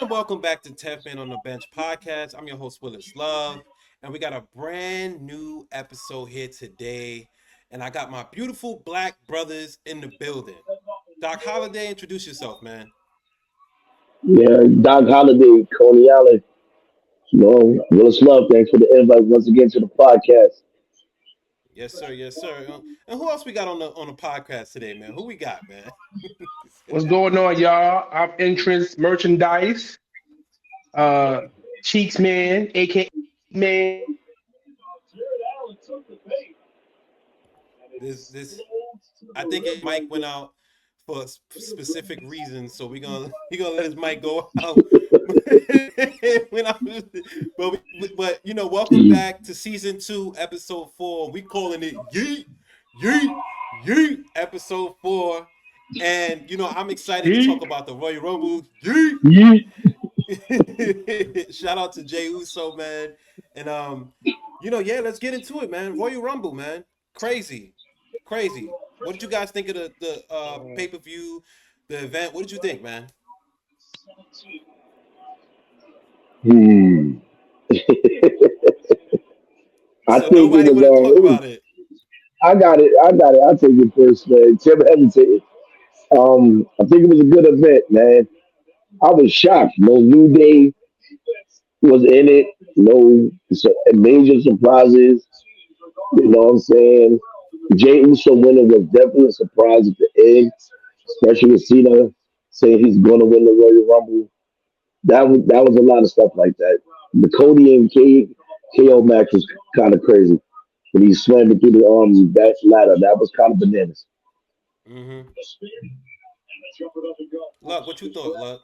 And welcome back to 10th Man on the Bench podcast. I'm your host, Willis Love, and we got a brand new episode here today. And I got my beautiful black brothers in the building. Doc Holliday, introduce yourself, man. Yeah, Doc Holliday, Coney Island. Willis Love, thanks for the invite once again to the podcast. Yes, sir. Yes, sir. And who else we got on the podcast today, man? Who we got, man? What's going on, y'all? I'm entrance merchandise. Uh, Cheeks Man, aka Man. This I think his mic went out for specific reasons, so we gonna let his mic go out. but welcome back to season 2, episode 4. We calling it Yeet, Yeet, Yeet, episode 4. And I'm excited to talk about the Royal Rumble. Yeet. Yeah. Shout out to Jey Uso, man. And let's get into it, man. Royal Rumble, man. Crazy. What did you guys think of the pay-per-view, the event? What did you think, man? I So think nobody it want to talk was. about it. I got it. I'll take it first, man. Tim hesitated. I think it was a good event, man. I was shocked. No New Day was in it. No major surprises. You know what I'm saying? Jey Uso winning was definitely a surprise at the end, especially with Cena saying he's going to win the Royal Rumble. That was a lot of stuff like that. The Cody and KO match was kind of crazy when he slammed it through the back ladder. That was kind of bananas. Mm-hmm. Luck, what you thought, Luck?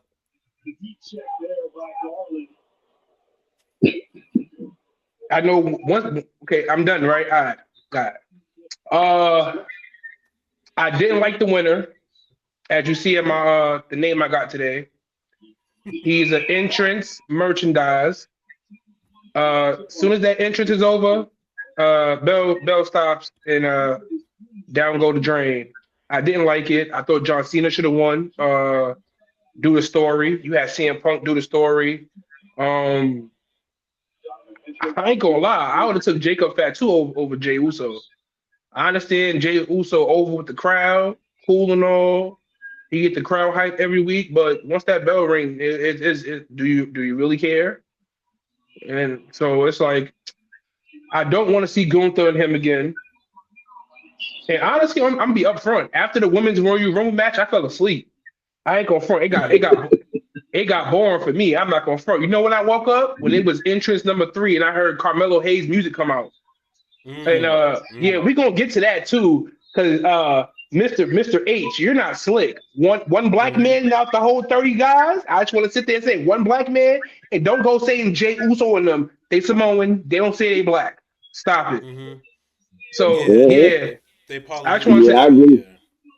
I know once. Okay, I'm done. Right? All right, got it. Uh, I didn't like the winner, as you see in my the name I got today. He's an entrance merchandise. Soon as that entrance is over, bell stops and down go the drain. I didn't like it. I thought John Cena should have won. Do the story. You had CM Punk do the story. Um, I ain't gonna lie. I would have took Jacob Fatu over Jey Uso. I understand Jey Uso over with the crowd, cool and all. He get the crowd hype every week, but once that bell ring, do you really care? And so it's like I don't want to see Gunther and him again. And honestly, I'm gonna be upfront. After the women's Royal Rumble match, I fell asleep. I ain't gonna front. It got boring for me. I'm not gonna front. You know when I woke up when it was entrance number 3 and I heard Carmelo Hayes music come out. And yeah, we gonna get to that too, because Mr. H, you're not slick. One black man out the whole 30 guys. I just want to sit there and say one black man, and don't go saying Jey Uso and them. They Samoan. They don't say they black. Stop it. Mm-hmm. So Yeah, Yeah, yeah, they I just want to yeah, say I Polynesian, so agree.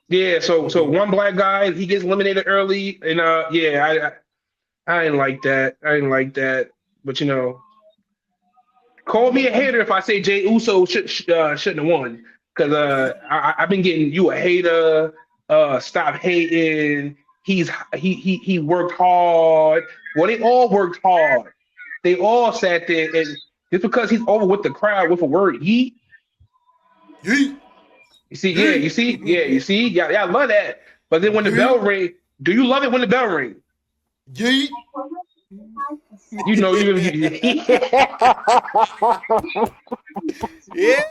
yeah. yeah. So Mm-hmm. one black guy, he gets eliminated early, and yeah, I didn't like that. I didn't like that. But call me a hater if I say Jey Uso shouldn't have won, because I've been getting you a hater. Stop hating. He worked hard. Well, they all worked hard. They all sat there, and just because he's over with the crowd with a word yeet, Yeet, you see, yeah, yeet, you see, yeah, you see, yeah, I love that. But then when the yeet, bell ring, do you love it when the bell ring? yeet. You know you. Yeah,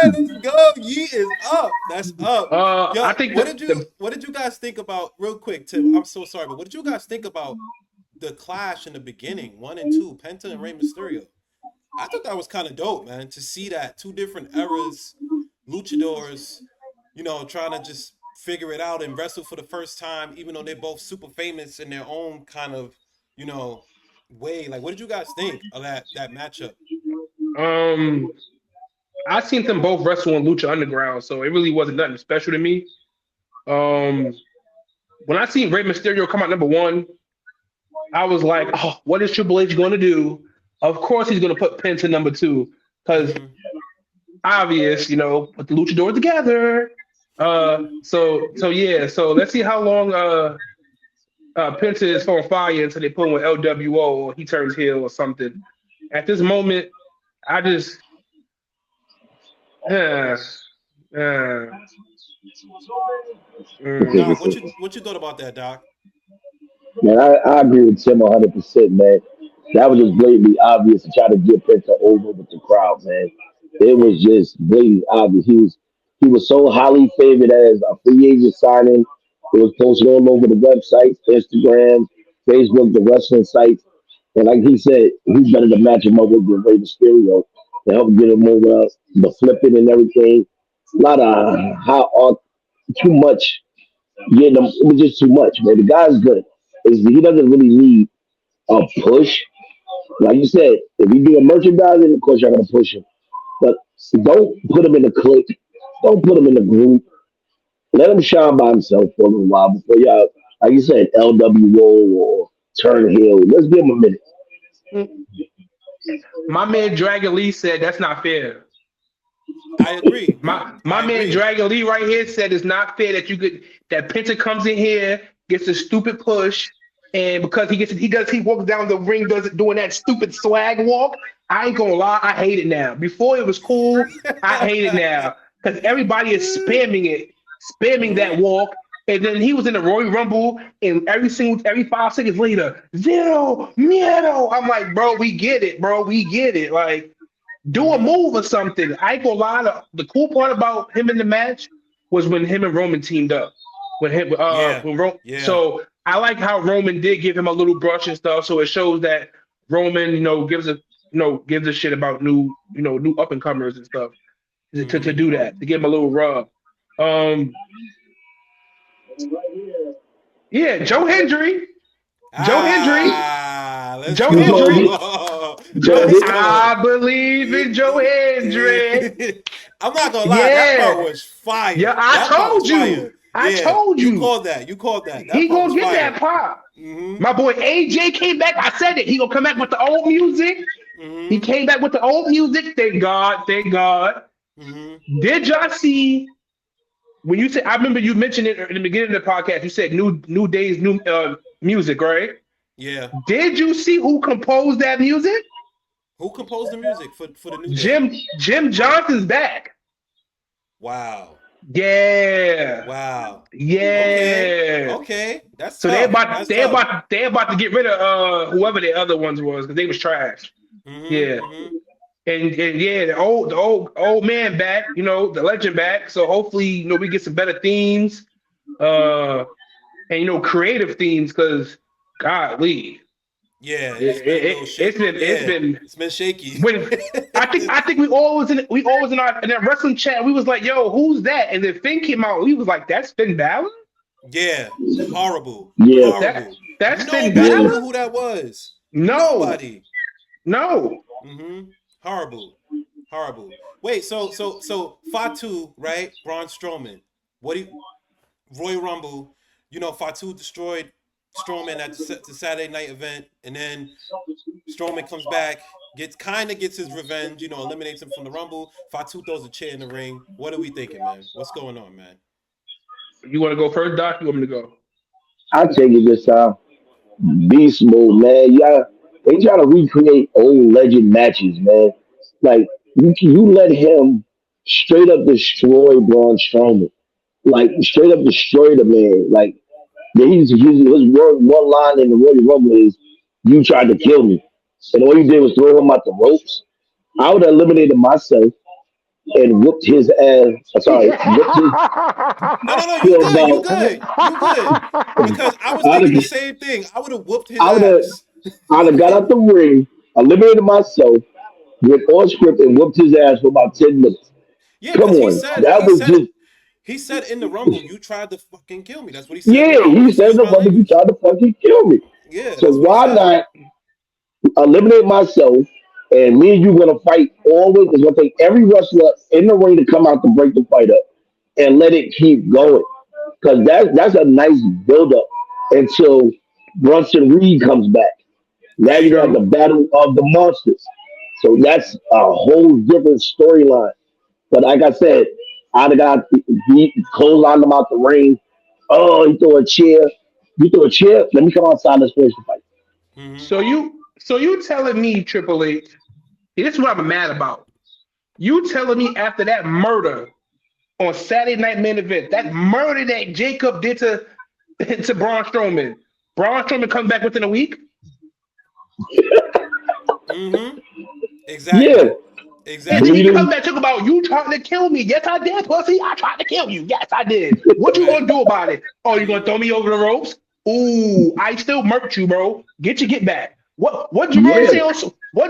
let's go. Yeet is up. That's up. I Yo, think what the, did you the what did you guys think about real quick, Tim? I'm so sorry, but what did you guys think about the clash in the beginning, 1 and 2, Penta and Rey Mysterio? I thought that was kind of dope, man, to see that two different eras, luchadors, trying to just figure it out and wrestle for the first time, even though they're both super famous in their own kind of, you know, way. Like, what did you guys think of that matchup? um I seen them both wrestle in Lucha Underground, so it really wasn't nothing special to me. Um, when I seen Rey Mysterio come out number 1, I was like, oh, what is Triple H going to do? Of course, he's going to put Penta number 2, because Mm-hmm. obvious, put the luchador together. So yeah. So let's see how long Penta is on fire until they put him with LWO or he turns heel or something. At this moment, I just uh, uh, Doc, mm. what you thought about that, Doc? Man, I agree with Tim 100%, man. That was just blatantly obvious to try to get Penta over with the crowd, man. It Mm-hmm. was just blatantly obvious. He was so highly favored as a free agent signing. It was posted all over the websites, Instagram, Facebook, the wrestling sites. And like he said, he's better to match him up with the Rey Mysterio to help get him over the flipping and everything. A lot of too much getting him. It was just too much, man. The guy's good. He doesn't really need a push. Like you said, if you do a merchandising, of course you're gonna push him. But don't put him in the clique. Don't put him in the group. Let him shine by himself for a little while before y'all, like you said, LWO or turn heel. Let's give him a minute. My man Dragon Lee said that's not fair. I agree. My I man agree. Dragon Lee right here said it's not fair that you could that Penta comes in here, gets a stupid push, and because he walks down the ring, does it doing that stupid swag walk. I ain't gonna lie, I hate it now. Before it was cool, I hate it now. Because everybody is spamming that Mm-hmm. walk. And then he was in the Royal Rumble, and every 5 seconds later, zero miedo. I'm like, bro, we get it, bro, we get it. Like, do a Mm-hmm. move or something. I ain't gonna lie. The cool part about him in the match was when him and Roman teamed up. Yeah. Yeah. So I like how Roman did give him a little brush and stuff. So it shows that Roman, gives a shit about new up and comers and stuff to Mm-hmm. do that to give him a little rub. Um, yeah, Joe Hendry, Let's Joe You told Hendry, me, go. told Let's me, go. I believe in Joe Hendry. I'm not gonna lie, that part Yeah, was fire. yeah, I That part was told you. fire. I Yeah, told you you. called that. You called that. That He part was gonna get fire. that pop. Mm-hmm. My boy AJ came back. I said it. He gonna come back with the old music. He Mm-hmm. came back with the old music. Thank God. Thank God. Mm-hmm. Did y'all see when you said? I remember you mentioned it in the beginning of the podcast. You said new days, new music, right? Yeah. Did you see who composed that music? Who composed the music for the New Day? Jim Johnson's back. Wow. Yeah, Wow. Okay. yeah. Okay. That's So they tough. about That's they tough. about they about to get rid of whoever the other ones was because they was trash. Mm-hmm. Yeah. Mm-hmm. And yeah, the old man back, the legend back. So hopefully, we get some better themes, uh, and creative themes because golly, Yeah, it, it's been a little it, shake. it's been it's Yeah, been it's been shaky. when I think we always in that wrestling chat. We was like, yo, who's that? And then Finn came out. We was like, that's Finn Balor. Yeah, horrible, yeah, That horrible. that's Finn Nobody yeah. Balor. knew who that was. No, Nobody. no. Mm-hmm. Horrible, horrible. Wait, so Fatu, right? Braun Strowman. What do you, Royal Rumble? Fatu destroyed Strowman at the Saturday night event, and then Strowman comes back, gets his revenge. Eliminates him from the Rumble. Fatu throws a chair in the ring. What are we thinking, man? What's going on, man? You want to go first, Doc? You want me to go? I take it this time. Beast mode, man. Yeah, they try to recreate old legend matches, man. Like you let him straight up destroy Braun Strowman, like straight up destroy the man. Like his one line in the Royal Rumble is, "You tried to kill me," and all you did was throw him out the ropes. I would have eliminated myself and whooped his ass. Sorry, whooped his No, no, no. You for good. You about. good. You good. Because I was I'd thinking the have, same thing. I would have whooped his I would have, ass. I'd have got out the ring, eliminated myself, went on script and whooped his ass for about 10 minutes. Yeah, Come because he on, said that he was said just he said in the Rumble, you tried to fucking kill me. That's what he said in the yeah. Rumble. He said Excuse the my fucking you language. tried to fucking kill me. Yeah, So that's what he why said. not eliminate myself and me and you gonna fight always? It's gonna take every wrestler in the ring to come out to break the fight up and let it keep going. Because that's a nice build up until Brunson Reed comes back. Now Right. you're at the True. battle of the monsters. So that's a whole different storyline. But like I said, I'd have got he clotheslined him out the ring. Oh, he threw a chair. You throw a chair. Let me come outside. Let's finish the fight. Hmm. So you telling me Triple H? This is what I'm mad about. You telling me after that murder on Saturday Night Main Event, that murder that Jacob did to to Braun Strowman comes back within a week, Hmm. Yeah, Exactly. and but then you he Exactly. comes didn't. back talking about you trying to kill me. Yes, I did, pussy. I tried to kill you. Yes, I did. What you Right. gonna do about it? Oh, you gonna Hmm. throw me over the ropes? Ooh, I still murked you, bro. Get back. Yeah, What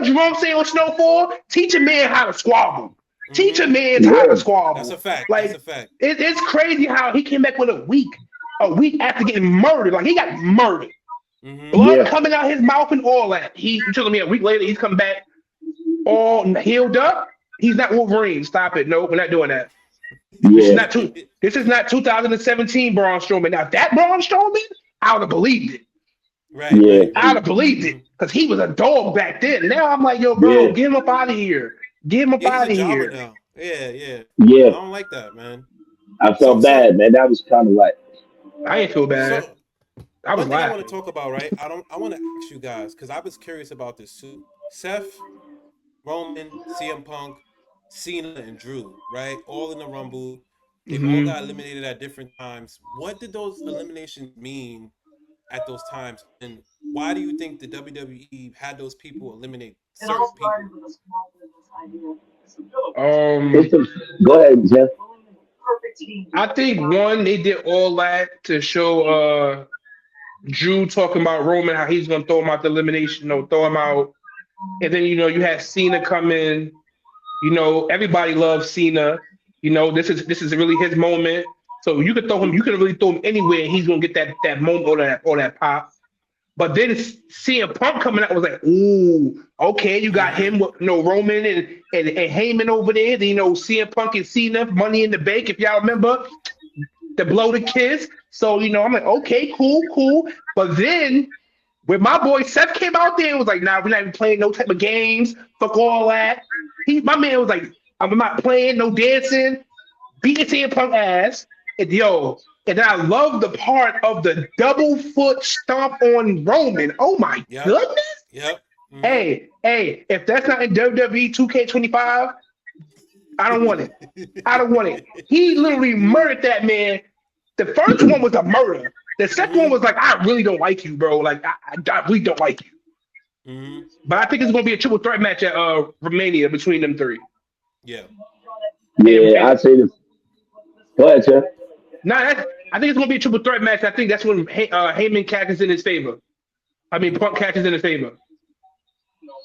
Jerome say on Snowfall? Teach a man how to squabble. Teach a Hmm. man how to yeah, That's a squabble. fact. That's a Like fact. it's crazy how he came back with a week after getting murdered. Like he got murdered, Hmm. blood yeah, coming out his mouth and all that. You telling me a week later he's come back all healed up? He's not Wolverine. Stop it. No, we're not doing that. This is yeah, not two. This is not 2017 Braun Strowman. Now that Braun Strowman, I would have believed it. Right. yeah, Right. I'd Right. have believed Hmm. it because he was a dog back then. Now I'm like, yo, yeah, bro, get him up out of here. Get him up Yeah, he's a out of jobber here. now. Yeah. Yeah. yeah. I don't like that, man. I So felt so bad, man. That was kind of like, I ain't feel bad. so I was one thing I want to laughing. talk about, right? I want to ask you guys because I was curious about this too. Seth, Roman, CM Punk, Cena, and Drew, right? All in the Rumble. They all Hmm. got eliminated at different times. What did those eliminations mean at those times? And why do you think the WWE had those people eliminate certain people? it's Um, a, go ahead, Jeff. I think one they did all that to show Drew talking about Roman how he's gonna throw him out the elimination, throw him out, and then you had Cena come in. Everybody loves Cena. This is really his moment. So you could throw him. You could really throw him anywhere, and he's gonna get that moment or that pop. But then CM Punk coming out was like, ooh, okay, you got Mm-hmm. him with Roman and Heyman over there. Then, CM Punk and Cena, Money in the Bank, if y'all remember, the blow the kiss. So, I'm like, okay, cool, cool. But then when my boy Seth came out there and was like, nah, we're not even playing no type of games. Fuck all that. My man was like, I'm not playing, no dancing, beating CM Punk ass. And then I love the part of the double foot stomp on Roman. Oh my Yep. goodness. Yep. Mm-hmm. Hey, if that's not in WWE 2K25, I don't want it. I don't want it. He literally murdered that man. The first one was a murder. The second one Mm-hmm. was like, I really don't like you, bro. Like, I really don't like you. Mm-hmm. But I think it's going to be a triple threat match at Romania between them three. Yeah. And Yeah, and I say this. Go ahead, Jeff. now I think it's going to be a triple threat match. I think that's when Heyman catches in his favor. I mean, Mm-hmm. Punk catches in his favor.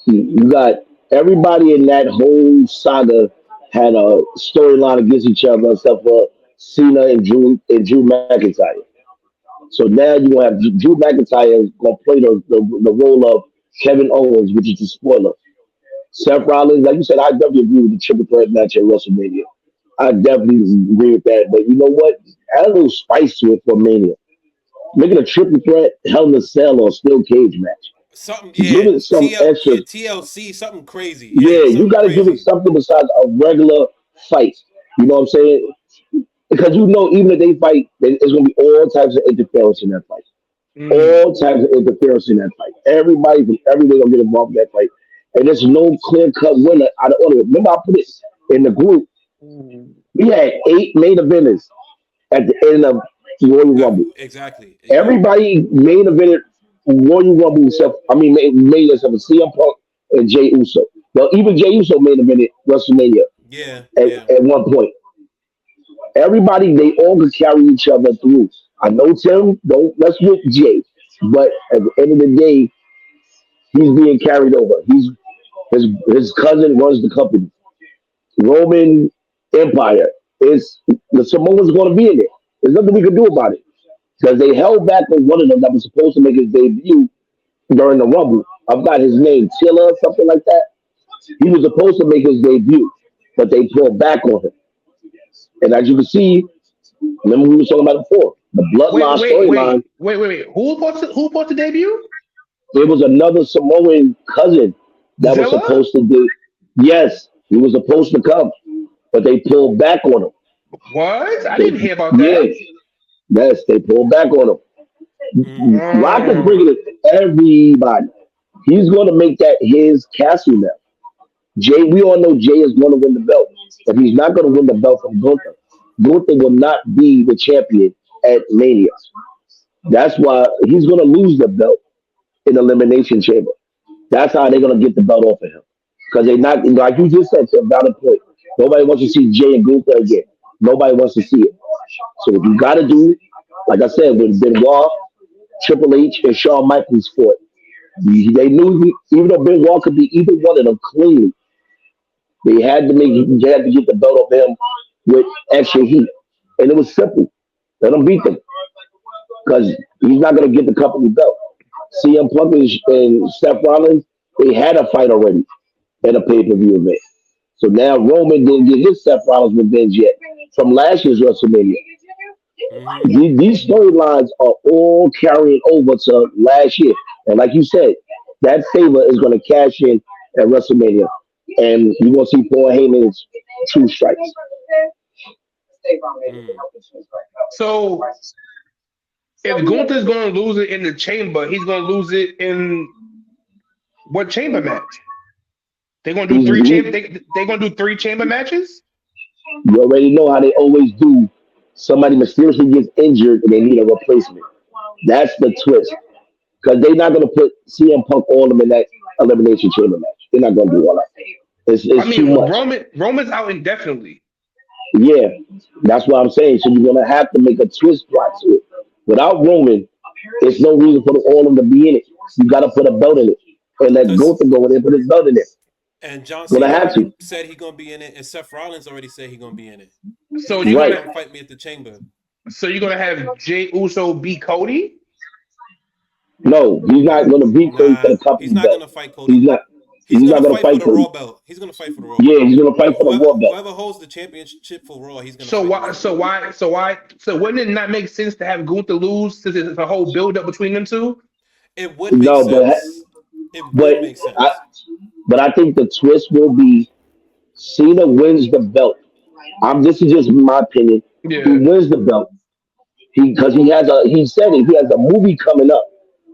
You got everybody in that whole saga had a storyline against each other, except for Cena and Drew McIntyre. So now you gonna have Drew McIntyre gonna play the role of Kevin Owens, which is the spoiler. Seth Rollins, like you said, I definitely agree with the triple threat match at WrestleMania. I definitely agree with that. But you know what? Add a little spice to it for Mania. Make it a triple threat, Hell in a Cell, or steel cage match. Something, Give yeah. it some extra. Yeah, TLC, something crazy. Yeah, Yeah, you something got to give it crazy. something besides a regular fight. You know what I'm saying? Because even if they fight, there's going to be all types of interference in that fight. Mm. All types of interference in that fight. Everybody from everywhere going to get involved in that fight. And there's no clear cut winner out of order. Remember, I put it in the group. We had 8 main eventers at the end of Royal Rumble. Exactly. Exactly. Everybody main evented Royal Rumble except, made except for CM Punk and Jey Uso. Well, even Jey Uso main evented WrestleMania Yeah. at, Yeah. at one point. Everybody, they all could carry each other through. I know Tim don't mess with Jay, but at the end of the day, he's being carried over. His cousin runs the company. Roman Empire is the Samoans going to be in it. There's nothing we can do about it because they held back on one of them that was supposed to make his debut during the Rumble. I've got his name, Tiller, something like that. He was supposed to make his debut, but they pulled back on him. And as you can see, remember we were talking about it before, the Wait, Bloodline wait, storyline. wait, wait, wait, wait. Who supposed to debut? There was another Samoan cousin that was Zilla? supposed to do. Yes, he was supposed to come, but they pulled back on him. What? I They, didn't hear about that. yes, yes, they pulled back on him. Rock is Mm. bringing it to everybody. He's going to make that his castle now. Jay, we all know Jay is going to win the belt. If he's not going to win the belt from Gunther, Gunther will not be the champion at Mania. That's why he's going to lose the belt in Elimination Chamber. That's how they're going to get the belt off of him. Because they not, like you just said, to a valid point. Nobody wants to see Jay and Gunther again. Nobody wants to see it. So what you got to do, like I said, with Benoit, Triple H, and Shawn Michaels fought. They knew even though Benoit could be either one of them cleanly, they had to get the belt off him with extra heat, and it was simple. Let him beat them because he's not going to get the company belt. CM Punk and Seth Rollins, they had a fight already at a pay per view event. So now Roman didn't get his Seth Rollins revenge yet from last year's WrestleMania. Mm-hmm. These storylines are all carrying over to last year. And like you said, that favor is going to cash in at WrestleMania. And you're going to see Paul Heyman's true strikes. Mm. So if Gunther's going to lose it in the chamber, he's going to lose it in what chamber match? They're going to do three chamber. You They're going to do three chamber matches. already know how they always do. Somebody mysteriously gets injured and they need a replacement. That's the twist. Because they're not going to put CM Punk all of them in that Elimination Chamber match. They're not going to do all that. I It's too mean, much. Roman's out indefinitely. Yeah, that's what I'm saying. So you're gonna have to make a twist plot to it. Without Roman, there's no reason for all of them to be in it. You got to put a belt in it and let Cause Gunther go in there and put his belt in it. and John Gonna Cena have to. said he gonna be in it, and Seth Rollins already said he gonna be in it. So He you're said Right. gonna come fight me at the chamber. so you're gonna have Jey Uso beat Cody. No, he's not gonna beat Cody for Nah, the he's company not belt. gonna fight Cody. He's not. He's He's not gonna gonna fight for fight the Raw Cody. belt. He's gonna fight for the Raw Yeah, belt. he's gonna fight for the Raw belt. Whoever holds the championship for Raw, he's gonna So fight why? for. So wouldn't it not make sense to have Gunther lose since it's a whole build up between them two? It would make No, sense. It would but make I sense. but I think the twist will be Cena wins the belt. This is just my opinion. He Yeah. wins the belt. Because he said it, he has a movie coming up.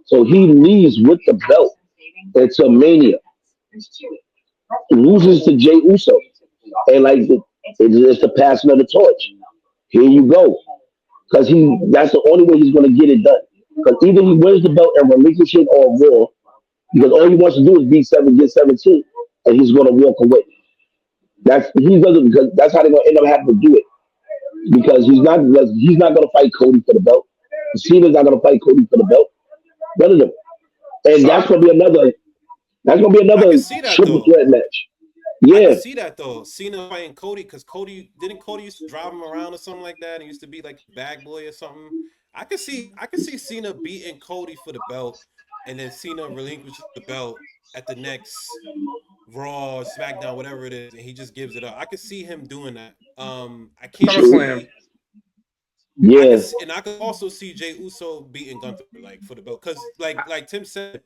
So he leaves with the belt until Mania. Loses to Jey Uso. And like it's the passing of the torch. Here you go. Because that's the only way he's gonna get it done. Because either he wins the belt and relinquishes it or Raw, because all he wants to do is be seven, get 17, and he's gonna walk away. He doesn't because that's how they're gonna end up having to do it. Because he's not gonna fight Cody for the belt. Cena's not gonna fight Cody for the belt. None of them. And So I that's gonna be I can another see that triple though. threat match. I can Yeah. see that though. Cena fighting Cody because Cody used to drive him around or something like that and used to be like a bag boy or something. I can see Cena beating Cody for the belt and then Cena relinquishes the belt at the next Raw, SmackDown, whatever it is, and he just gives it up. I could see him doing that. I can't True. SummerSlam. see. Yeah. I could also see Jey Uso beating Gunther like for the belt because like Tim said,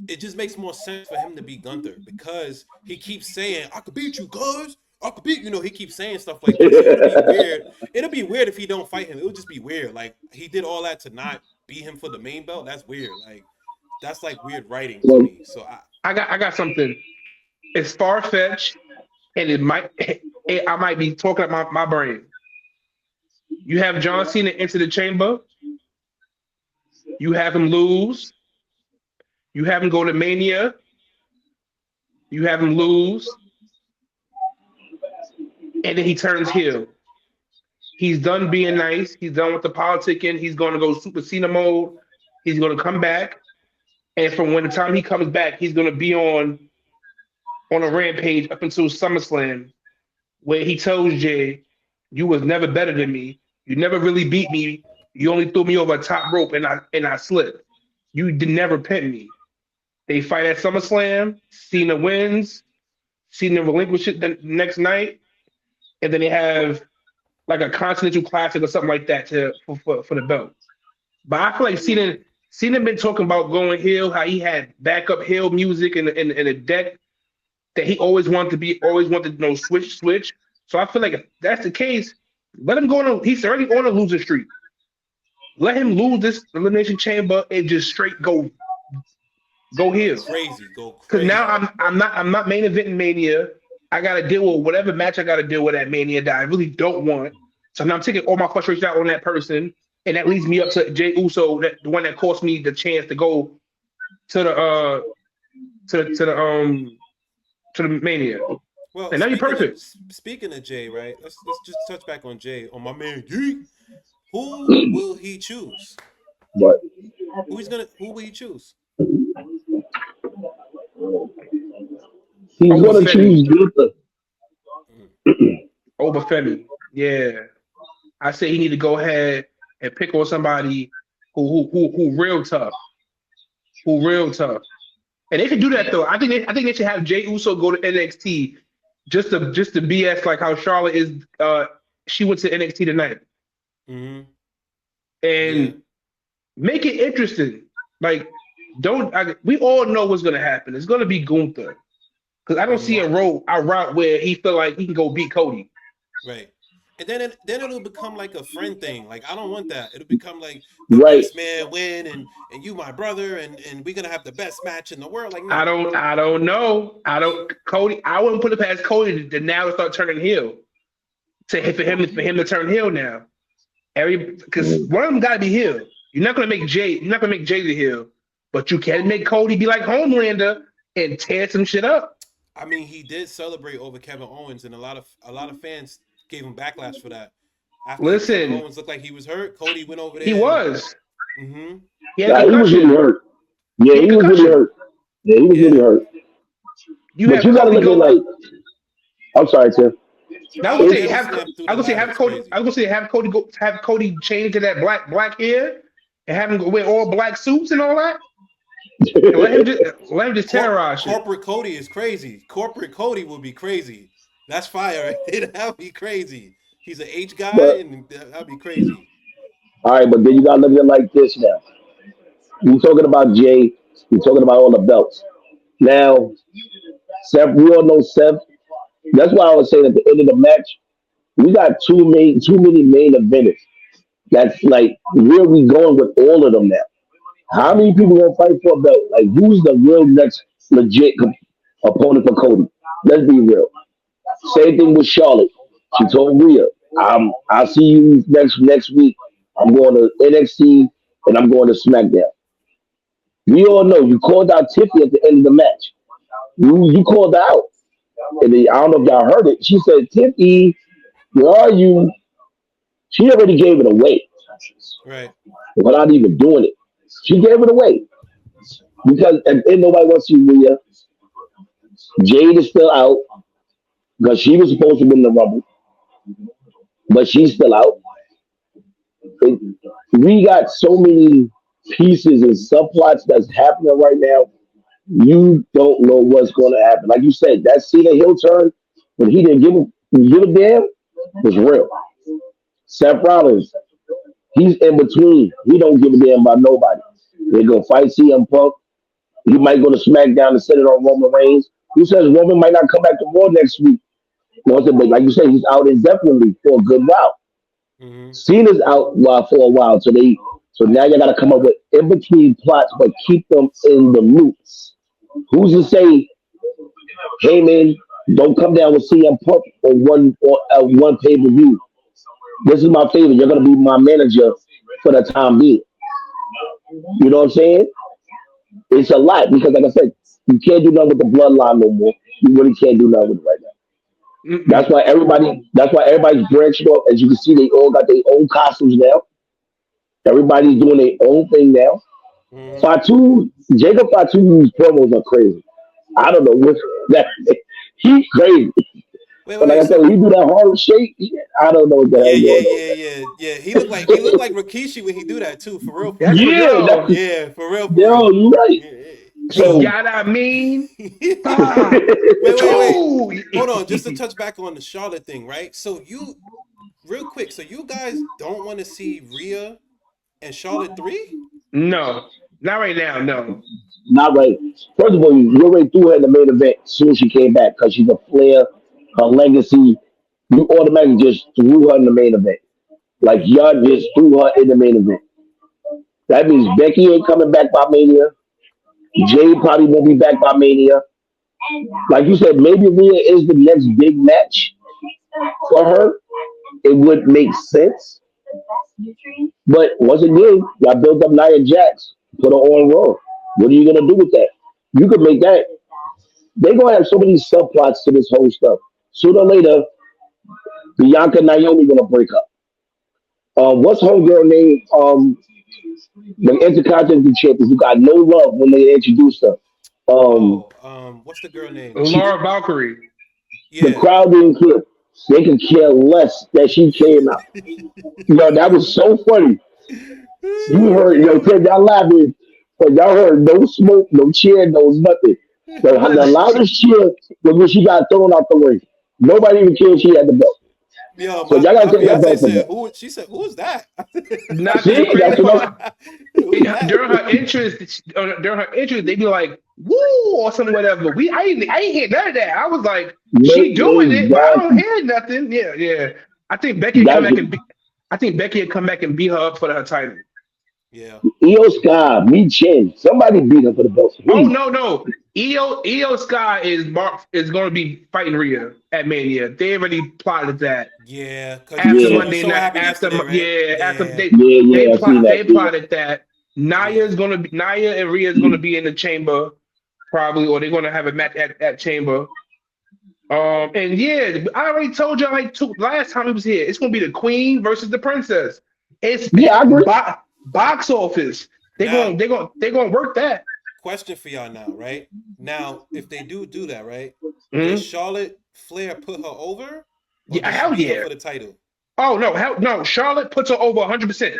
it just makes more sense for him to be Gunther because he keeps saying, "I could beat you, cuz I could beat." He keeps saying stuff like that. So it'll be weird. It'll be weird if he don't fight him. It would just be weird. Like he did all that to not beat him for the main belt. That's weird. Like that's like weird writing to Well, me. So I got something. It's far fetched, and I might be talking up my brain. You have John Cena enter the chamber. You have him lose. You have him go to Mania. You have him lose, and then he turns heel. He's done being nice. He's done with the politicking. He's going to go Super Cena mode. He's going to come back, and from when the time he comes back, he's going to be on a rampage up until SummerSlam, where he tells Jay, "You was never better than me. You never really beat me. You only threw me over a top rope, and I slipped. You did never pin me." They fight at SummerSlam. Cena wins. Cena relinquishes the next night, and then they have like a Continental Classic or something like that for the belt. But I feel like Cena been talking about going heel, how he had backup heel music in a deck that he always wanted to switch. So I feel like if that's the case, let him go on. He's already on a losing streak. Let him lose this elimination chamber and just straight go Go heel. crazy. Go Because now crazy. I'm not main eventing Mania. I gotta deal with whatever match I gotta deal with at Mania that I really don't want. So now I'm taking all my frustration out on that person, and that leads me up to Jey Uso, that the one that cost me the chance to go to the to the Mania. Well, And now you're perfect. speaking of Jay, right? Let's just touch back on Jay, on my man Yeet. Who will he choose? But Who will he choose? he's Over gonna Femi. choose Gunther. Mm. Over Femi. Yeah. I say he need to go ahead and pick on somebody who real tough. Who real tough. And they should do that though. I think they should have Jey Uso go to NXT just to BS like how Charlotte is. She went to NXT tonight Mm-hmm. Yeah. and make it interesting. Like, we all know what's gonna happen. It's gonna be Gunther because I don't see Mm-hmm. a route where he feel like he can go beat Cody. Right. And then it'll become like a friend thing. Like I don't want that. It'll become like the Right, best man win and you my brother and we're gonna have the best match in the world. Like I no. don't. I don't know. I don't. Cody. I wouldn't put it past Cody to now start turning heel. For him to turn heel now. Because one of them got to be heel. You're not gonna make Jay. You're not gonna make Jay the heel, but you can make Cody be like Homelander and tear some shit up. I mean, he did celebrate over Kevin Owens, and a lot of fans gave him backlash for that. After Kevin Listen, Owens looked like he was hurt, Cody went over he there and was. mm-hmm. He had a nah, he was really concussion. hurt. Yeah, He had he a was really concussion. hurt. Yeah, he was really Yeah. hurt. You But have you gotta Cody look at go. like, I'm sorry, Tim. Now I was Nah, gonna say Body It's have. Slam through I the was gonna say ladder have is Cody. I crazy. was gonna say have Cody change to that black hair and have him wear all black suits and all that. And let him just terrorize shit. Corporate Cody is crazy. Corporate Cody will be crazy. That's fire right there. That'd be crazy. He's an H guy, but and that'd be crazy. all right, but then you gotta look at it like this now. You're talking about Jay, you're talking about all the belts. Now, Seth, we all know Seth. That's why I was saying at the end of the match, we got too many main eventers. That's like where we going with all of them now. How Mm-hmm. many people gonna fight for a belt? Like who's the real next legit opponent for Cody? Let's be real. Same thing with Charlotte. She told Rhea, I'll see you next week. I'm going to NXT and I'm going to SmackDown. We all know you called out Tiffany at the end of the match. You called her out. And then, I don't know if y'all heard it. She said, Tiffany, where are you? She already gave it away Right. without even doing it. She gave it away because and nobody wants to see Rhea. Jade is still out because she was supposed to win the Rumble, but she's still out. It, we got so many pieces and subplots that's happening right now. You don't know what's going to happen. Like you said, that Cena heel turn when he didn't give a damn was real. Seth Rollins, he's in between. He don't give a damn about nobody. They're gonna fight CM Punk. He might go to SmackDown and set it on Roman Reigns. Who says Roman might not come back to Raw next week? You know, but like you say, he's out indefinitely for a good while. Mm-hmm. Cena's out for a while, so now you got to come up with in between plots, but keep them in the loops. Who's to say, hey man, don't come down with CM Punk on one pay per view. This is my favorite. You're gonna be my manager for the time being. You know what I'm saying? It's a lot because, like I said, you can't do nothing with the bloodline no more. You really can't do nothing with it right now. That's Mm-mm. why everybody. That's why everybody's branching off. As you can see, they all got their own costumes now. Everybody's doing their own thing now. Mm-hmm. Fatu, Jacob Fatu's promos are crazy. I don't know what that. He's crazy, Wait, but wait, like wait. I said, So when he do that hard shake, I don't know what the yeah, hell yeah, going on. yeah, yeah, yeah. He looked like Rikishi when he do that too. For real, for That's what real. Yeah, yo. that's Yeah, for real, for yo, real. you right. Yeah. You So So got I mean, wait, five, wait. two. Hold on, just to touch back on the Charlotte thing, right? So you, real quick, so you guys don't want to see Rhea and Charlotte 3? No, not right now. No. not right. First of all, you already threw her in the main event as soon as she came back because she's a Flair, her legacy. You automatically just threw her in the main event. Like y'all just threw her in the main event. That means Becky ain't coming back by Mania. Jay probably won't be back by Mania. Like you said, maybe Rhea is the next big match for her. It would make sense. But once again, y'all built up Nia Jax, put her on Raw. What are you gonna do with that? You could make that. They gonna have so many subplots to this whole stuff. Sooner or later, Bianca and Naomi gonna break up. What's homegirl name? The Intercontinental Champions who got no love when they introduced her. Um, Oh, what's the girl name? she, Laura Valkyrie. the Yeah. crowd didn't care. They could care less that she came out. Yo, that was so funny. You heard, yo, Yo. Ted, y'all laughing, but y'all heard no smoke, no cheer, no nothing. The loudest cheer was when she got thrown out the ring. Nobody even cared she had the belt. Yo, So my, y'all gotta my take that fiance belt from her. said, "Who?" She said, "Who's that?" Not the See, crazy that's what part. Who's that? During her entrance, they be like, "Woo" or something, whatever. I ain't hear none of that. I was like, I. she doing it, but I don't Exactly. hear nothing. Yeah, yeah. I think Becky would come That's back and be, I think Becky would come back and beat her up for her title. Yeah. Io Sky, Me Chin. Somebody beat her for the belt, Oh please. no, no. Io Sky is going to be fighting Rhea at Mania. They already plotted that Yeah, because after Yeah, you Monday saw what night. happened yesterday, right? After Yeah, yeah, yeah. I seen that. they Yeah. plotted that. yeah. Naya and Rhea is gonna be in the chamber probably, or they're gonna have a match at chamber. And yeah, I already told you like last time he was here. It's gonna be the Queen versus the Princess. It's Yeah, I agree. box office. Now, They're gonna work that. question for y'all now, right? Now, if they do that, right? Does Mhm. Charlotte Flair put her over, or Yeah, does she hell beat her yeah. for the title? Oh no, hell no. Charlotte puts her over 100%.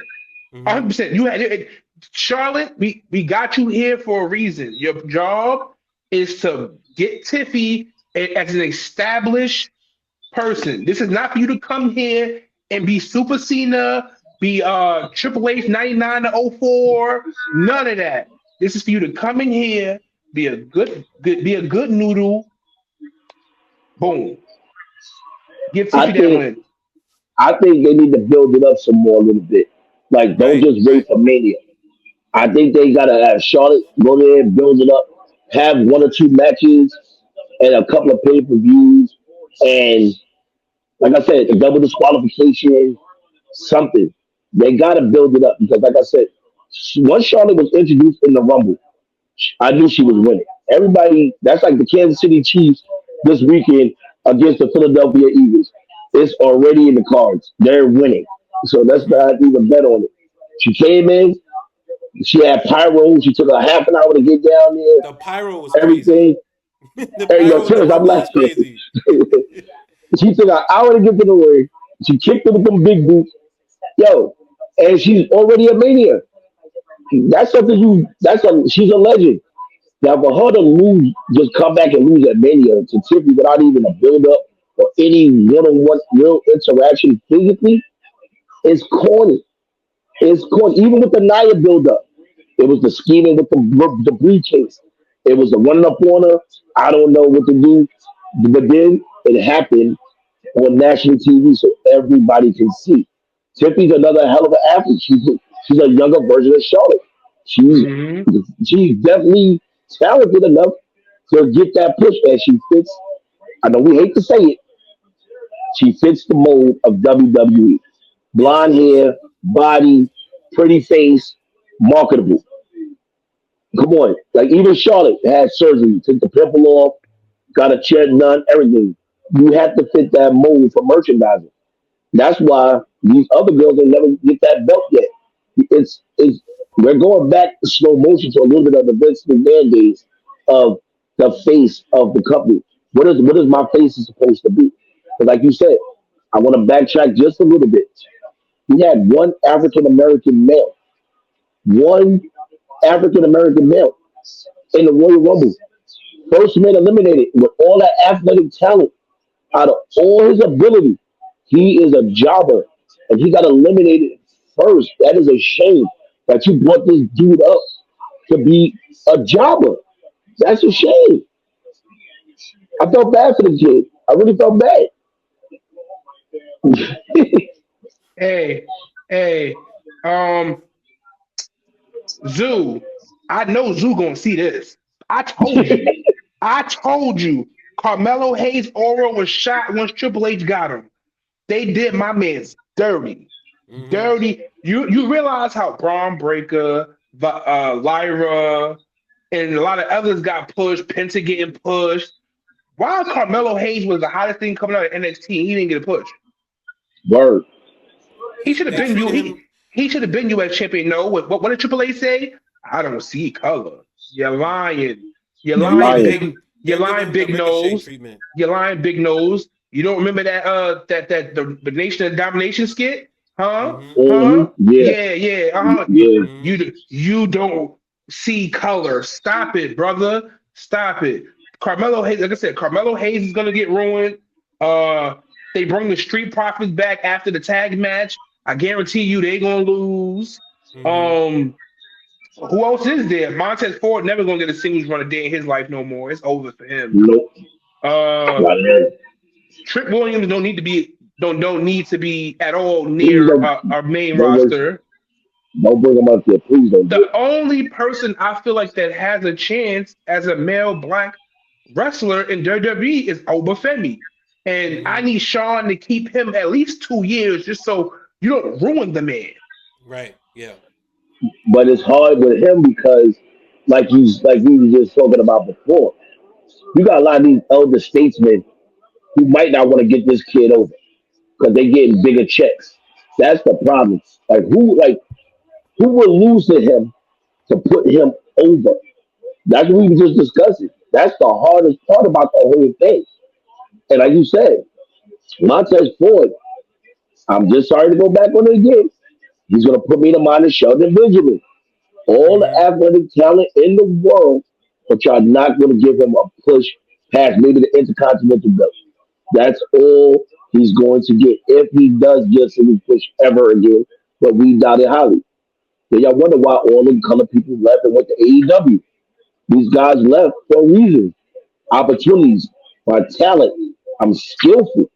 Mm-hmm. 100%. You had it. Charlotte, we got you here for a reason. Your job is to get Tiffy as an established person. This is not for you to come here and be Super Cena, be Triple H 99 to oh 04. None of that. This is for you to come in here, be a good noodle. Boom. Give I Tiffy that think win. I think they need to build it up some more a little bit. Like, don't Right, just right. wait for Mania. I think they gotta have Charlotte go there, build it up, have one or two matches, and a couple of pay per views, and like I said, a double disqualification, something. They gotta build it up because, like I said, once Charlotte was introduced in the Rumble, I knew she was winning. Everybody, that's like the Kansas City Chiefs this weekend against the Philadelphia Eagles. It's already in the cards. They're winning. So let's Mm-hmm. not even bet on it. She came in, she had pyro, she took a half an hour to get down there, The pyro was crazy. everything. The Hey, yo, pyro in the Terrence, I'm Rumble was laughing. crazy. She took an hour to get to the ring. She kicked her with them big boots. Yo, and she's already a mania. That's something she's a legend. Now for her to lose, just come back and lose at Mania to Tiffany without even a build up or any one-on-one real interaction physically, is corny. It's corny. Even with the Nia build up, it was the scheming with the briefcase. It was the running up on her. I don't know what to do, but then it happened on national TV so everybody can see. Tiffany's another hell of an athlete. She's a younger version of Charlotte. She's Hmm. she's definitely talented enough to get that push, and she fits. I know we hate to say it, she fits the mold of WWE. Yeah, she Blonde does. hair, body, pretty face, marketable. Come on, like even Charlotte had surgery, took the pimple off, got a chair done, everything. You have to fit that mold for merchandising. That's why these other girls will never get that belt yet. It's we're going back to slow motion to a little bit of the Vince McMahon days of the face of the company. What is my face is supposed to be? Because like you said, I want to backtrack just a little bit. We had one African American male, one African American male in the Royal Rumble. First man eliminated with all that athletic talent out of all his ability, he is a jobber, and he got eliminated first. That is a shame that you brought this dude up to be a jobber. That's a shame. I felt bad for the kid. I really felt bad. Hey, hey. Um, Zoo, I know Zoo gonna see this. I told you. I told you. Carmelo Hayes' aura was shot once Triple H got him. They did my man's dirty. Mm-hmm. Dirty. You realize how Braun Breaker, Lyra, and a lot of others got pushed, Penta getting pushed. While Carmelo Hayes was the hottest thing coming out of NXT, he didn't get a push. Word. He should have They been you. treated He him. he should have been U.S. champion. No, what did Triple H say? I don't see color. You're lying. You're They were lying, giving Lion. him. big. They You're were giving lying, him the big Ricochet nose. treatment. You're lying, big nose. You don't remember that the Nation of Domination skit? Huh? Mm-hmm. Huh? Yeah. Yeah, yeah. Uh-huh. Yeah. Mm-hmm. You don't see color. Stop it, brother. Stop it. Carmelo Hayes, like I said, Carmelo Hayes is gonna get ruined. Uh, they bring the Street Profits back after the tag match. I guarantee you they gonna lose. Mm-hmm. Um, who else is there? Montez Ford never gonna get a singles run a day in his life no more. It's over for him. Nope. Uh, Not there. Trip Williams don't need to be at all Please near don't our main don't work. roster. Don't bring them up here. Please don't do The it. only person I feel like that has a chance as a male black wrestler in WWE is Obafemi. And I Mm-hmm. need Sean to keep him at least 2 years just so you don't ruin the man. Right. Yeah. But it's hard with him because, like we were just talking about before, you got a lot of these elder statesmen who might not want to get this kid over because they getting bigger checks. That's the problem. Who will lose to him to put him over? That's what we were just discussing. That's the hardest part about the whole thing. And like you said, Montez Ford, I'm just sorry to go back on it again. He's going to put me in the mind of Sheldon Benjamin. All the Mm-hmm. athletic talent in the world, but y'all not going to give him a push past maybe the Intercontinental belt. That's all he's going to get if he does get any push ever again. But we doubt it highly. Then y'all wonder why all the color people left and went to AEW. These guys left for a reason. Opportunities, my talent. I'm skillful.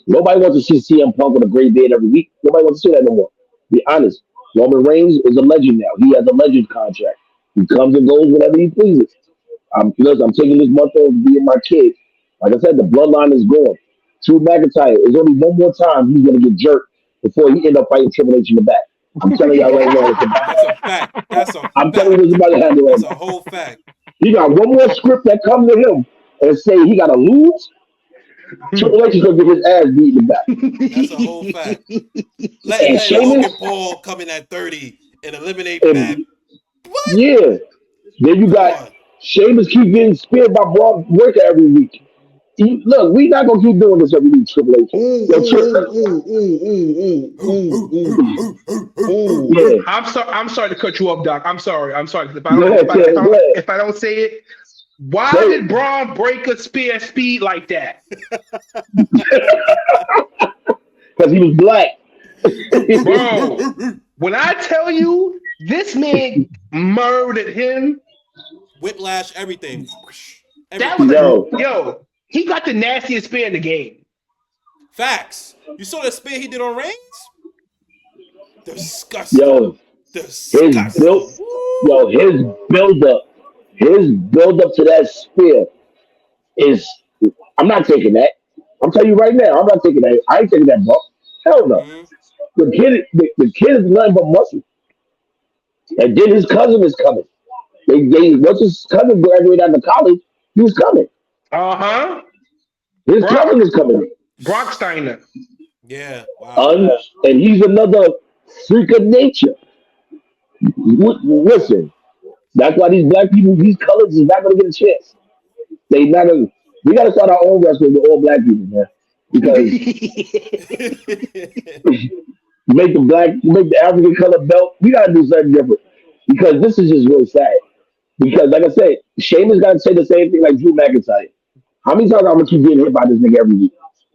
Nobody wants to see CM Punk with a great beard every week. Nobody wants to see that no more. Be honest. Roman Reigns is a legend now. He has a legend contract. He comes and goes whenever he pleases. I'm taking this month off to be with my kid. Like I said, the bloodline is gone. Drew McIntyre is only one more time he's gonna get jerked before he end up fighting Triple H in the back. I'm telling y'all right now, it's about. That's a fact. That's a I'm telling you, fact. this is about to happen right That's a now. whole fact. He got one more script that comes to him and say he got to lose. Triple H is gonna get his ass beat in the back. That's a whole fact. Letting And Logan Sheamus, Paul come in at 30 and eliminate Matt. and What? yeah, then you Come got on. Sheamus keep getting speared by Braun Breaker every week. Look, we not gonna keep doing this every week, Triple H. Ooh, Yo, ooh, ooh, ooh, ooh, ooh, ooh, ooh, ooh. yeah, I'm sorry. I'm sorry to cut you off, Doc. I'm sorry. I'm sorry. If I go don't, ahead, Tim, go ahead. if I don't say it, why Say did it. Braun Breaker spear speed like that, Because he was black. bro? When I tell you this man murdered him, Whiplash, everything. that was Everything. Yo, he got the nastiest spear in the game. Facts. You saw the spear he did on Reigns? Disgusting. yo, his build, Disgusting. yo, Woo! his build up to that spear is. I'm not taking that. I'm telling you right now, I'm not taking that. I ain't taking that bump. Hell no. Mm-hmm. The kid is nothing but muscle. And then his cousin is coming. They once his cousin graduated out of college, he was coming. Uh huh. His cousin Brock is coming. Steiner. Yeah. Wow. Un, and he's another freak of nature. Wow. Listen, that's why these black people, these colors is not gonna get a chance. They not gonna. We gotta start our own wrestling with all black people, man. Because make the African color belt. We gotta do something different. Because this is just really sad. Because like I said, Sheamus gotta say the same thing like Drew McIntyre. How many times I'm gonna keep getting hit by this nigga every week?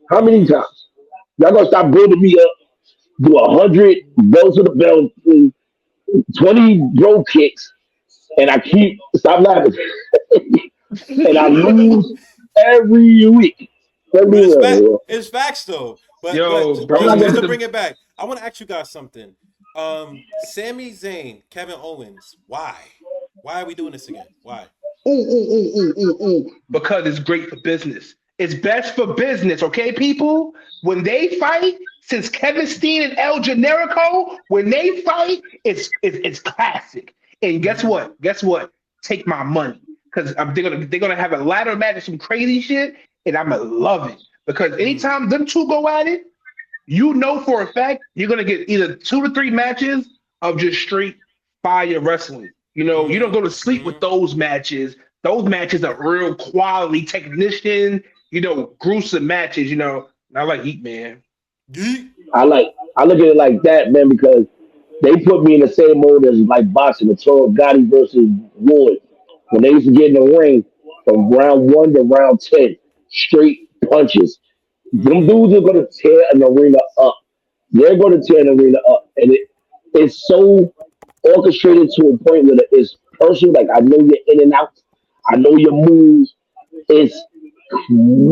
How many Mm-hmm. times? Y'all gonna stop building me up, do 100 bells to the belt, 20 bro kicks, and I keep stop laughing. And I lose every week. But Every it's fact. week. It's facts though. But Yo, I'm bro, not just to gonna bring it back, I want to ask you guys something. Sami Zayn, Kevin Owens. Why? Why are we doing this again? Why? Ooh, ooh, ooh, ooh, ooh, ooh. Because it's great for business. It's best for business, okay, people? When they fight, since Kevin Steen and El Generico, when they fight, it's classic. And guess Mm-hmm. what? Guess what? Take my money. Because they're gonna have a ladder match and some crazy shit, and I'm gonna love it. Because Mm. anytime them two go at it, you know for a fact you're gonna get either 2 to 3 matches of just straight fire wrestling. You don't Mm-hmm. go to sleep with Mm-hmm. those matches. Those matches are real quality technician, gruesome matches. Not like Heat Man. Yeet. I look at it like that, man, because they put me in the same mode as like boxing, the Toro Gotti versus Wood. When they used to get in the ring from round one to round 10, straight punches. Them Mm-hmm. dudes are gonna tear an arena up. They're gonna tear an arena up. And it's so orchestrated to a point where it's personal, like I know you're in and out. I know your moves. It's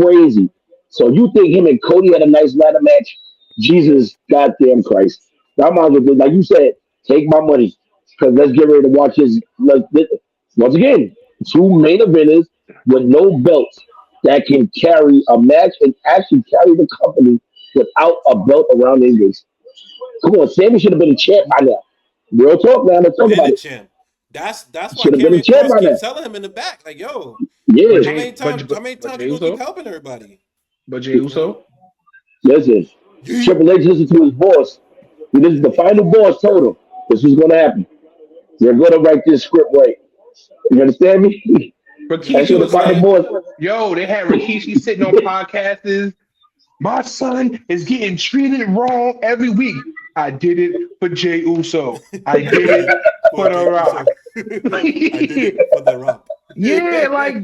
crazy. So you think him and Cody had a nice ladder match? Jesus goddamn Christ. I might as well do, like you said, take my money. Because let's get ready to watch this. Once again, two main eventers with no belts that can carry a match and actually carry the company without a belt around their waist. Come on, Sammy should have been a champ by now. Real talk, man. Let's talk Been about a it. champ. That's why Should have been a Karrion champ Cross by keeps now. telling him in the back, like, yo, But Yeah. Jay, how many but times Jay you gonna keep Uso, helping everybody? but Jay You know? Uso, Listen, Yeet. Triple H listened to his boss. This is the final boss told him this was going to happen. You're going to write this script right. You understand me? That's Rikishi what the was final like, boss. "Yo, they had Rikishi sitting on podcasts. My son is getting treated wrong every week. I did it for Jay Uso. I did it For for The Jey Uso. Rock." I did it for the Rock. Yeah, like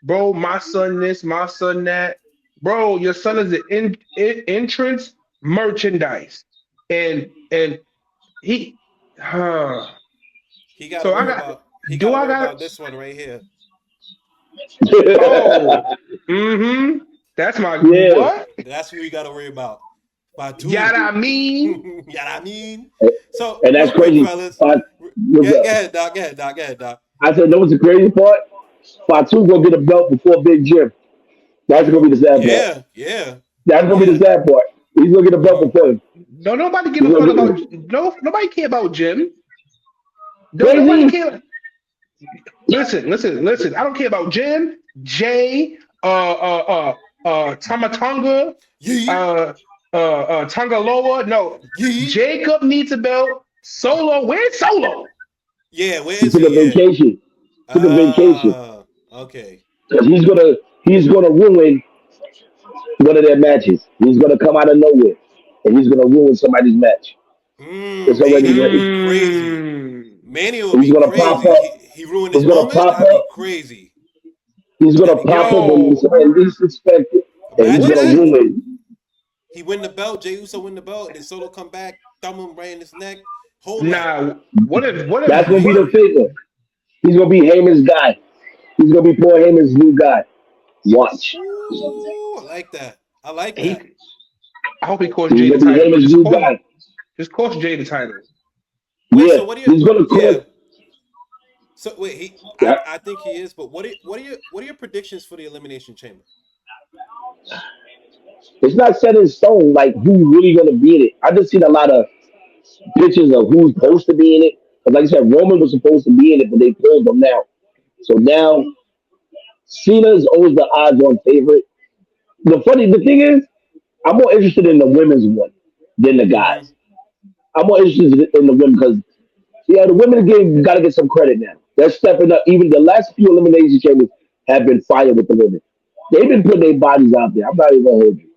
bro, my son this, my son that. Bro, your son is an entrance merchandise. And he he gotta so I worry got about he do gotta I worry got about this one right here. oh mm-hmm. That's my Yeah. what? That's who he gotta worry about. Batu. Yada I You mean. know what I mean? So And real that's quick, crazy. fellas. But what's Go up? ahead, Doc. Go ahead, Doc. Go ahead, Doc. I said, know what's the crazy part? Fatu gonna get a belt before Big Jim. That's gonna be the sad part. Yeah, yeah, That's gonna be the yeah. sad part. He's gonna get a belt Uh-huh. before him. No, nobody give He's a fuck gonna about get nobody care about Jim. No, nobody crazy. care. Listen. I don't care about Jim, Jay, Tamatonga, Yeet, uh, Tangaloa. No, yeet. Jacob needs a belt. Solo, where's Solo? Yeah, where He is took a he? Yeah. vacation. Took a vacation. Okay. Because he's gonna ruin one of their matches. He's gonna come out of nowhere and he's gonna ruin somebody's match. It's already Mania will written. be crazy. Mm. Mania will He's be gonna pop crazy. up. He ruined his He's gonna moment. pop That'd be up. crazy. He's gonna That'd be pop up crazy. when somebody least expect it, and he's Imagine What gonna is that. ruin. He win the belt. Jey Uso win the belt. Then Solo come back, thumb him right in his neck. Whole lot. now? What if That's gonna be the what? figure. He's gonna be Heyman's guy. He's gonna be poor Heyman's new guy. Watch. Ooh, I like that. I like that. He? I hope he costs He's Jay the gonna be title, but Heyman's new guy. just cost Jay the title. Wait, Yeah, so what do you? he's gonna Yeah. cost. So wait, he. Yeah, I think he is. But what are your predictions for the Elimination Chamber? it's not set in stone like who's really gonna be in it. I just seen a lot of pictures of who's supposed to be in it. Because like I said, Roman was supposed to be in it, but they pulled him now. So now Cena is always the odds-on favorite. The thing is, I'm more interested in the women's one than the Mm-hmm. guys. I'm more interested in the women because yeah, the women game got to get some credit now. They're stepping up. Even the last few elimination chambers have been fire with the women. They've been putting their bodies out there. I'm not even gonna hold you.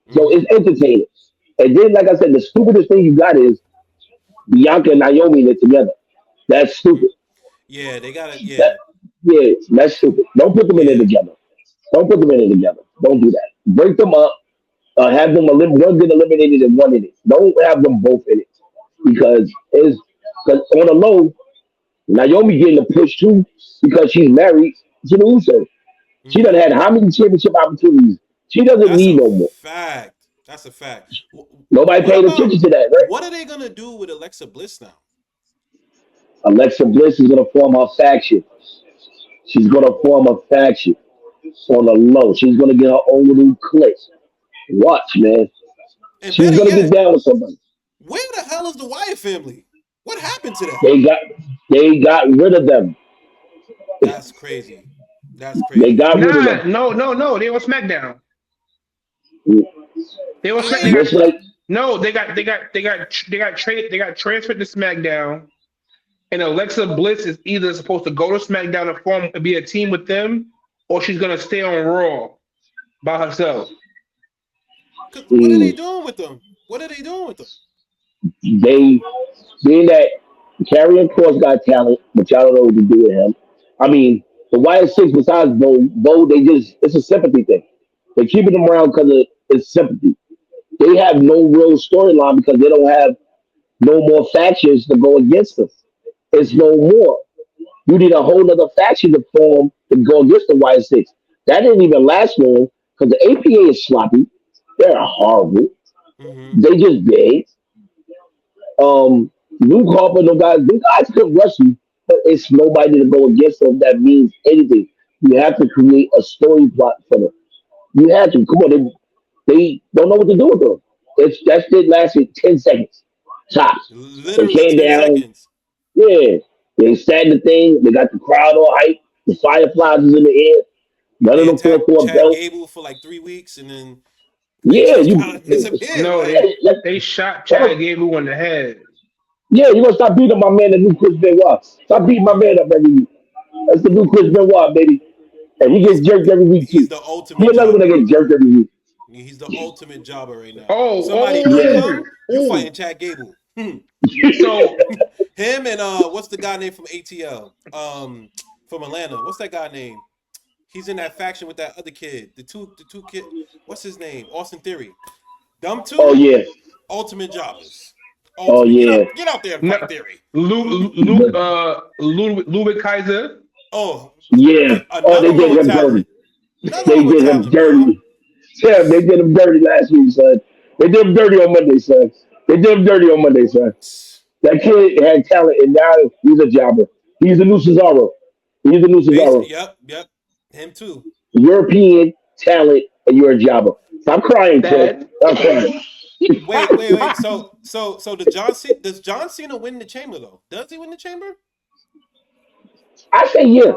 So Mm-hmm. it's entertaining. And then, like I said, the stupidest thing you got is Bianca and Naomi in it together. That's Mm. stupid. Yeah, they got it. That Yeah, yeah, that's stupid. Don't put them in it yeah. together. Don't put them in it together. Don't do that. Break them up. Have them one get eliminated and one in it. Don't have them both in it because it's cause on the low. Naomi getting a push too because she's married to the Uso. She done Mm-hmm. had how many championship opportunities? She doesn't That's need a no more. fact. That's a fact. Nobody What paid about attention to that, right? what are they gonna do with Alexa Bliss now? Alexa Bliss is gonna form her faction. She's gonna form a faction on the low. She's gonna get her own little clique. Watch, man. And She's better gonna get yet, down with somebody. where the hell is the Wyatt family? What happened to that? They got they got rid of them. That's crazy. That's They crazy. got rid of them. Nah, no. They on SmackDown. They was they Wyatt? got Just like no. They got transferred to SmackDown, and Alexa Bliss is either supposed to go to SmackDown and form be a team with them, or she's gonna stay on Raw by herself. What are they mm, doing with them? What are they doing with them? they being that Carrion Cross got talent, but y'all don't know what to do with him. I mean, the Wyatt Six besides Bo, they just it's a sympathy thing. They're keeping them around because it's sympathy. They have no real storyline because they don't have no more factions to go against them. It's Mm-hmm. no more. You need a whole other faction to form to go against the White Six. That didn't even last long because the APA is sloppy. They're horrible. Mm-hmm. They just big. Luke Harper, those guys could wrestle, but it's nobody to go against them that means anything. You have to create a story plot for them. You have to. Come on, they don't know what to do with them. That shit lasted 10 seconds tops. They Literally came 10 down. seconds. Yeah, they sat in the thing. They got the crowd all hype. The fireflies is in the air. None of They them fought attacked for a Chad belt. Gable for like 3 weeks and then he Yeah, just you. kind of disappeared. No, Like, they shot Chad Gable in the head. Yeah, you gonna stop beating up my man, the new Chris Benoit. Stop beating my man up every week. That's the new Chris Benoit, baby. And he gets he's jerked every week he's too. the He ultimate another one jobber that right gets now. jerked every week. He's the ultimate jobber right now. Somebody Oh, Yeah. uncle, you fighting Chad Gable. so Him and what's the guy name from ATL? From Atlanta. What's that guy name? He's in that faction with that other kid. The two kid. What's his name? Austin Theory. Them Oh two, yeah. ultimate jobbers. Oh Ultimate. yeah. Get out there and no, fight Theory. Ludwig Kaiser. Oh, Yeah. Oh, another they one did with him dirty. talent. Another They one with did him talent, bro. dirty. Yeah, they did him dirty last week, son. They did him dirty on Monday, son. They did him dirty on Monday, son. That kid had talent, and now he's a jobber. He's a new Cesaro. He's a new Cesaro. Yep. Him too. European talent, and you're a jobber. Stop crying, kid. That Stop crying. Wait. So does John Cena win the chamber though? Does he win the chamber? I say yeah.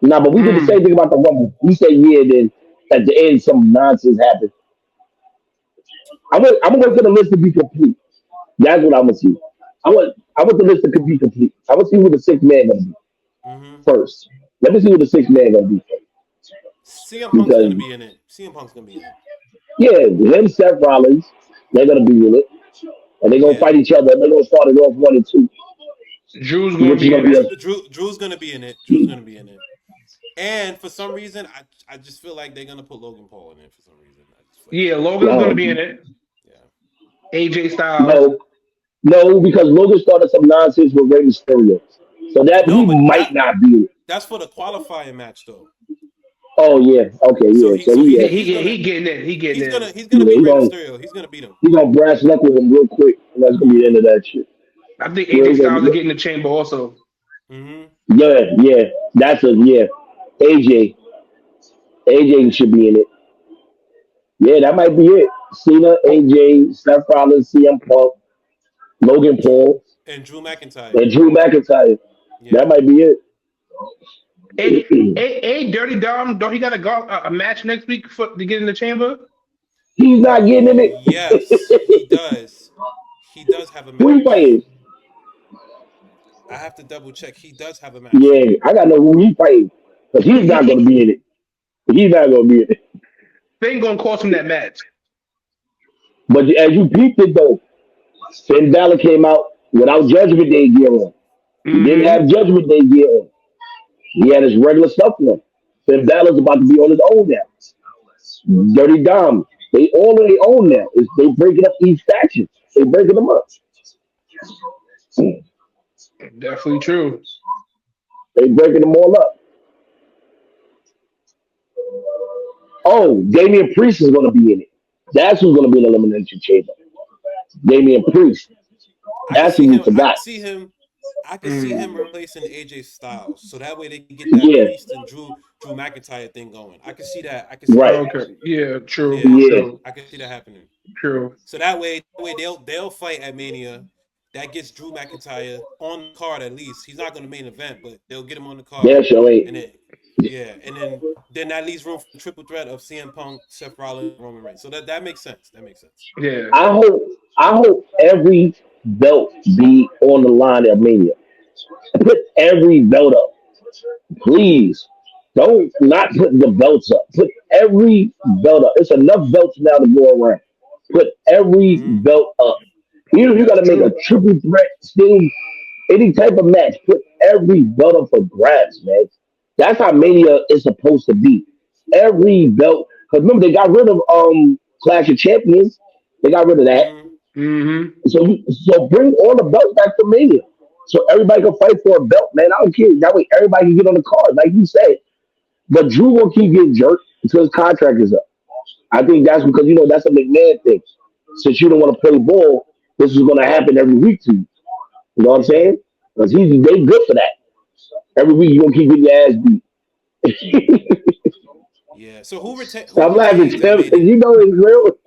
Nah, but we did the mm, same thing about the Rumble. We say yeah, then at the end some nonsense happened. I'm gonna wait for the list to be complete. That's what I'm gonna see. I want the list to be complete. I want to see who the sixth man gonna be Mm-hmm. first. Let me see who the sixth man gonna be first. CM Punk's Because gonna be in it. CM Punk's gonna be in it. yeah, him, Seth Rollins, they're gonna be in it, and they're gonna Yeah. fight each other. They're gonna start it off 1 and 2, Drew's gonna which is be gonna in be a it. Drew's gonna be in it. Drew's gonna be in it. And for some reason, I just feel like they're gonna put Logan Paul in it for some reason. I just feel like Yeah, that's gonna Logan's happen. gonna no, be in it. Yeah. AJ Styles. no, no, because Logan started some nonsense with Rey Mysterio, so that No, he but might not be in it. that's for the qualifying match though. Oh yeah, okay, So yeah, he so so he Yeah, yeah, he's gonna he getting in. He getting in. he's gonna yeah, beat Rey Mysterio. He's gonna beat him. he gonna brass knuckle him real quick, and that's gonna be the end Mm-hmm. of that shit. I think Yeah, AJ Styles is getting the chamber also. Mm-hmm. yeah, that's a yeah. AJ, AJ should be in it. Yeah, that might be it. Cena, Oh, AJ, Seth Rollins, CM Punk, Logan Drew Paul, and Drew McIntyre. and Drew McIntyre. That Yeah. might be it. Dirty Dom, don't he got a match next week to get in the chamber? He's not getting in Yes, he it. does. He does have a Who he match. fighting? I have to double check. He does have a match. Yeah, I gotta know who he fighting. Because he's not gonna be in it. He's not gonna be in it. Thing gonna cost him that match. But as you peeped it though, Finn Balor came out without Judgment Day gear on. He didn't Mm-hmm. have Judgment Day gear on. He had his regular stuff on. Finn Balor's about to be on his own now. Dirty Dom. They all on their own now. They breaking up each faction. They breaking them up. Definitely true. They breaking them all up. Oh, Damian Priest is going to be in it. That's who's going to be in the Elimination Chamber. Damian Priest. I could That's see who we him. forgot. I could see him Mm. replacing AJ Styles, so that way they can get that Yeah, Priest and Drew McIntyre thing going. I could see that. I could see that right. happening. Okay. Yeah. True. Yeah, Yeah, True. I could see that happening. True. So that way they'll fight at Mania. That gets Drew McIntyre on the card at least. He's not going to main event, but they'll get him on the there card, sure ain't. and then yeah, and then that leaves room for the triple threat of CM Punk, Seth Rollins, Roman Reigns. So that makes sense. That makes sense. Yeah. I hope I hope every belt be on the line at Mania. Put every belt up, please. Don't not put the belts up. Put every belt up. It's enough belts now to go around. Put every Mm-hmm. belt up. Even if you got That's to make a true. triple threat, still any type of match, put every belt up for grabs, man. That's how Mania is supposed to be. Every belt. Because remember, they got rid of Clash of Champions. They got rid of that. Mm-hmm. Mm-hmm. So bring all the belts back to Mania. So everybody can fight for a belt, man. I don't care. That way everybody can get on the card, like you said. But Drew will keep getting jerked until his contract is up. I think that's because that's a McMahon thing. Since you don't want to play ball, this is going to happen every week to you. You know what I'm Mm-hmm. saying? Because they good for that. Every week you gonna keep getting your ass beat. Yeah. So who Stop laughing, retains at Tim. Mania? You know it's real.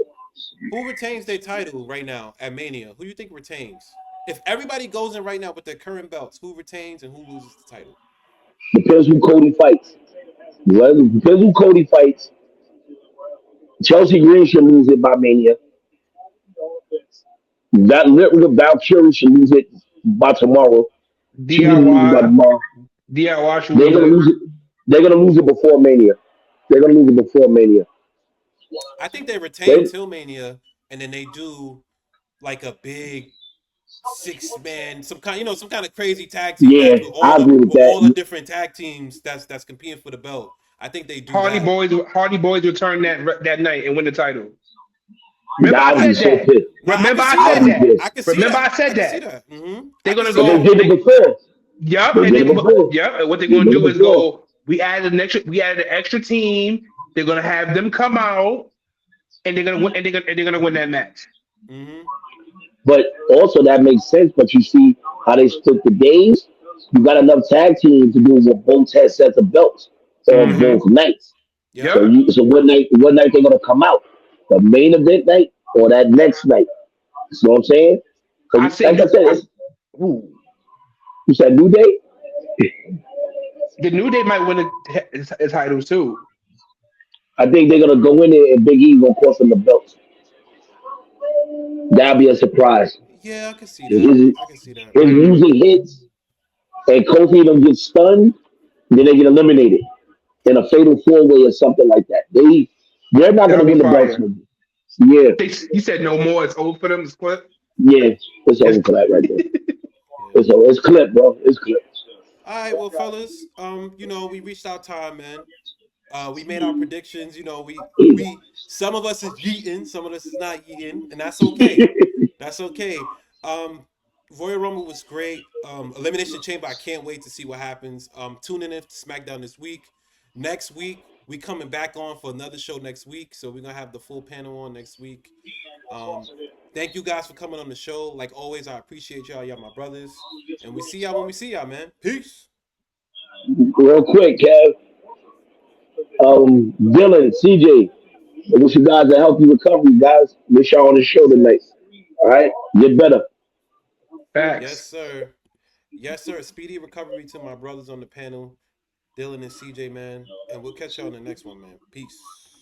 Who retains their title right now at Mania? Who do you think retains? If everybody goes in right now with their current belts, who retains and who loses the title? Depends who Cody fights. Well, depends who Cody fights. Chelsea Green should lose it by Mania. That little Valkyrie should lose it by tomorrow. She need to lose it by DIY. tomorrow. DIY should They're lose gonna it. lose it. They're gonna lose it before Mania. They're gonna lose it before Mania. I think they retain They, till Mania, and then they do like a big 6 man, some kind of crazy tag team yeah, match with I agree with all the that. different tag teams that's competing for the belt. I think they do Hardy that. Boys. Hardy Boys return that night and win the title. Remember, Nah, I I would I be said so that. pissed. Nah, I Remember, can I see I said would that. be that. I pissed. can see Remember, that. I I said can see that. that. I They're can gonna see But they that. go. did it before. Yep, They and did it before. yep. And what they're They gonna did it do is before. go. We added an extra team. They're gonna have them come out, and they're gonna win. And they're gonna win that match. Mm-hmm. But also that makes sense. But you see how they split the days. You got enough tag teams to do with both sets of belts on Yep. Mm-hmm. both nights. Yep. Yep. So what night they're gonna come out? The main event night or that next night? You know what I'm saying? I Because say like I new. said, Ooh, you said New Day. the New Day might win the titles too. I think they're gonna go in there and Big E gonna cost them the belts. That'll be a surprise. Yeah, I can see that. His, I can see that. his Mm, music hits and Kofi don't get stunned, then they get eliminated in a fatal four way or something like that. They're not that'll gonna be win the belts. fire. Yeah, You said no more. It's over for them to split. yeah, it's It's over for that right there. Yeah. It's over. It's clip, bro. It's clip. All right, well, fellas, we reached our time, man. We made our predictions. We some of us is yeeting, some of us is not yeeting, and that's okay. That's okay. Um, Royal Rumble was great. Elimination Chamber, I can't wait to see what happens. Tune in to SmackDown this week. Next week, we coming back on for another show next week, so we're gonna have the full panel on next week. Um, thank you guys for coming on the show. Like always, I appreciate y'all. Y'all my brothers, and we see y'all when we see y'all, man. Peace. Real quick, Kev. Dylan, CJ, I wish you guys a healthy recovery, guys. Wish y'all on the show tonight. All right, get better. Yes, Facts. sir. Yes, sir. Speedy recovery to my brothers on the panel, Dylan and CJ, man. And we'll catch y'all on the next one, man. Peace.